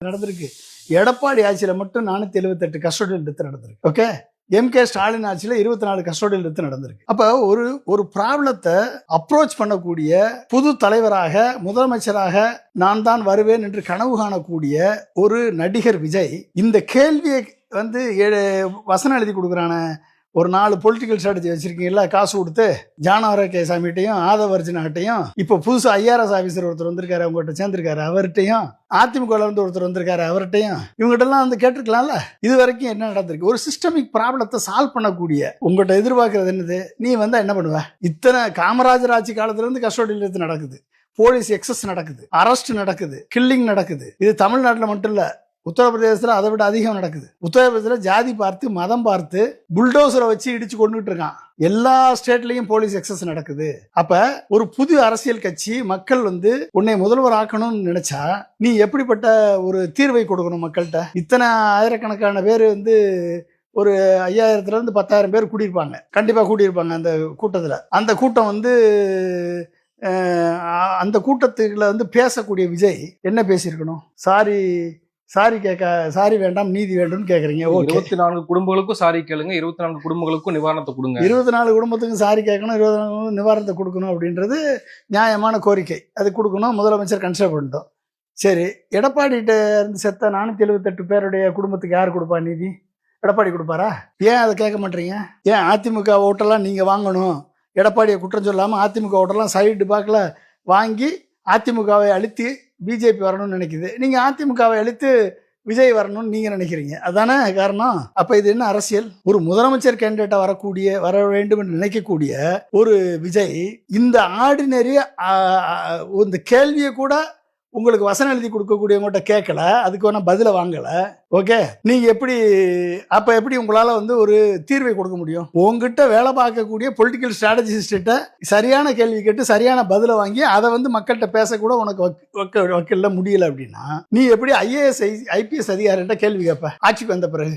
நடந்திருக்கு. எடப்பாடி ஆட்சியில மட்டும் 478 கஸ்டோடியல் டெத் நடந்திருக்கு. ஓகே, எம்கே ஸ்டாலின் ஆட்சியில 24 கஸ்டோடியல் டெத் நடந்திருக்கு. அப்ப ஒரு ப்ராப்ளத்தை அப்ரோச் பண்ணக்கூடிய புது தலைவராக முதலமைச்சராக நான் தான் வருவேன் என்று கனவு காணக்கூடிய ஒரு நடிகர் விஜய் இந்த கேள்வியை வசனம் எழுதி கொடுக்குறான. ஒரு 4 பொலிட்டிக்கல் ஸ்ட்ராட்டஜி வச்சிருக்கீங்களா, காசு கொடுத்து ஜான ஆரோக்கியசாமிகிட்டையும் ஆதவர்ஜுனாகிட்டையும், இப்போ புதுசா ஐஆர்எஸ் ஆபீசர் ஒருத்தர் வந்திருக்காரு, அவங்ககிட்ட சேர்ந்திருக்காரு, அவர்கிட்டையும் அதிமுக ஒருத்தர் வந்திருக்காரு, அவர்கிட்டையும் இவங்ககிட்டலாம் கேட்டிருக்கலாம்ல. இது வரைக்கும் என்ன நடந்திருக்கு? ஒரு சிஸ்டமிக் ப்ராப்ளத்தை சால்வ் பண்ணக்கூடிய உங்கள்கிட்ட எதிர்பார்க்கறது என்னது? நீ என்ன பண்ணுவ? இத்தனை காமராஜர் ஆட்சி காலத்துல இருந்து கஸ்டோடியல் டெத் நடக்குது, போலீஸ் எக்ஸஸ் நடக்குது, அரெஸ்ட் நடக்குது, கில்லிங் நடக்குது. இது தமிழ்நாட்டில் மட்டும் இல்ல, உத்தரப்பிரதேசத்தில் அதை விட அதிகம் நடக்குது. உத்தரப்பிரதேசத்தில் ஜாதி பார்த்து மதம் பார்த்து புல்டோசரை வச்சு இடிச்சு கொண்டுட்டு இருக்கான். எல்லா ஸ்டேட்லயும் போலீஸ் எக்ஸஸ் நடக்குது. அப்ப ஒரு புது அரசியல் கட்சி மக்கள் உன்னை முதல்வர் ஆக்கணும்னு நினைச்சா நீ எப்படிப்பட்ட ஒரு தீர்வை கொடுக்கணும் மக்கள்கிட்ட? இத்தனை ஆயிரக்கணக்கான பேர் ஒரு 5000ல இருந்து 10,000 பேர் கூடியிருப்பாங்க, கண்டிப்பா கூடியிருப்பாங்க அந்த கூட்டத்துல. அந்த கூட்டம் அந்த கூட்டத்துக்குள்ள பேசக்கூடிய விஜய் என்ன பேசியிருக்கணும்? சாரி வேண்டாம், நீதி வேண்டும் கேக்குறீங்க. 24 குடும்பங்களுக்கும் சாரி கேளுங்க, 24 குடும்பங்களுக்கும் நிவாரணத்தை கொடுங்க. 24 குடும்பத்துக்கும் சாரி கேட்கணும், 24 நிவாரணத்தை கொடுக்கணும் அப்படின்றது நியாயமான கோரிக்கை. அது கொடுக்கணும், முதலமைச்சர் கன்சிடர் பண்ணிட்டோம். சரி, எடப்பாடிகிட்ட இருந்து செத்த 478 பேருடைய குடும்பத்துக்கு யார் கொடுப்பா நீதி? எடப்பாடி கொடுப்பாரா? ஏன் அதை கேட்க மாட்டீங்க? ஏன் அதிமுக ஓட்டெல்லாம் நீங்க வாங்கணும்? எடப்பாடியை குற்றம் சொல்லாம அதிமுக ஓட்டெல்லாம் சைடு பாக்கில் வாங்கி அதிமுகவை அழித்து பிஜேபி வரணும்னு நினைக்குது. நீங்க அதிமுகவை அழித்து விஜய் வரணும்னு நீங்க நினைக்கிறீங்க, அதானே காரணம்? அப்ப இது என்ன அரசியல்? ஒரு முதலமைச்சர் கேண்டிடேட்டா வர வேண்டும் என்று நினைக்கக்கூடிய ஒரு விஜய் இந்த ஆர்டினரி இந்த கேள்வியை கூட உங்களுக்கு வசனம் எழுதி கொடுக்கக்கூடியவங்கள்ட்ட கேட்கல, அதுக்கு வேணா பதில வாங்கல. ஓகே, நீங்க எப்படி உங்களால ஒரு தீர்வை கொடுக்க முடியும்? உங்ககிட்ட வேலை பார்க்கக்கூடிய பொலிட்டிக்கல் ஸ்ட்ராட்டஜிஸ்ட சரியான கேள்வி கேட்டு சரியான பதில வாங்கி அதை மக்கள்கிட்ட பேசக்கூட உனக்கு வைக்கல முடியல அப்படின்னா நீ எப்படி IAS IPS அதிகாரிகிட்ட கேள்வி கேட்ப ஆட்சிக்கு வந்த பிறகு?